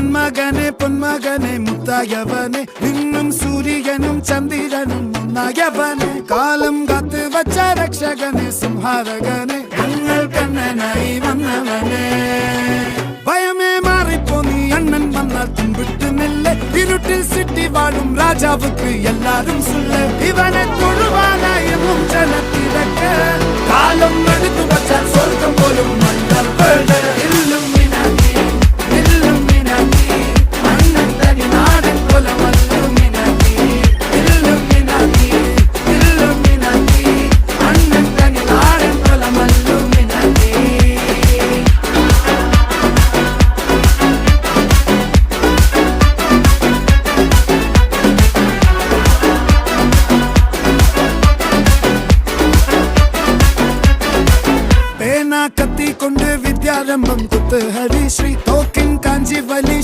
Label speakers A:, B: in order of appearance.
A: നന്മകനെ പൊന്മകനെ മുത്തായവനെ നിന്നും സൂര്യനും ചന്ദ്രനും ഒന്നായവനെ കാലം കാത്ത് വച്ച രക്ഷകനെ സംഹാരകനെ ഞങ്ങൾ കണ്ണനായി വന്നവനെ ഭയമേ മാറിപ്പോ നീ അണ്ണൻ വന്നാൽ തുമ്പിട്ട് നെല്ല് ഇരുട്ടിൽ സിറ്റി വാഴും രാജാവുക്ക് എല്ലാരും സുല്ല ഇവനെ തൊഴുവാനായും ജനത്തിരക്ക് കാലം എടുത്തു വച്ചാൽ സ്വർഗം പോലും മണ്ണൽ വീട് കത്തിക്കൊണ്ട് വിദ്യാരംഭം കുത്ത് ഹരിശ്രീ തോക്കിൻ കാഞ്ചി വലി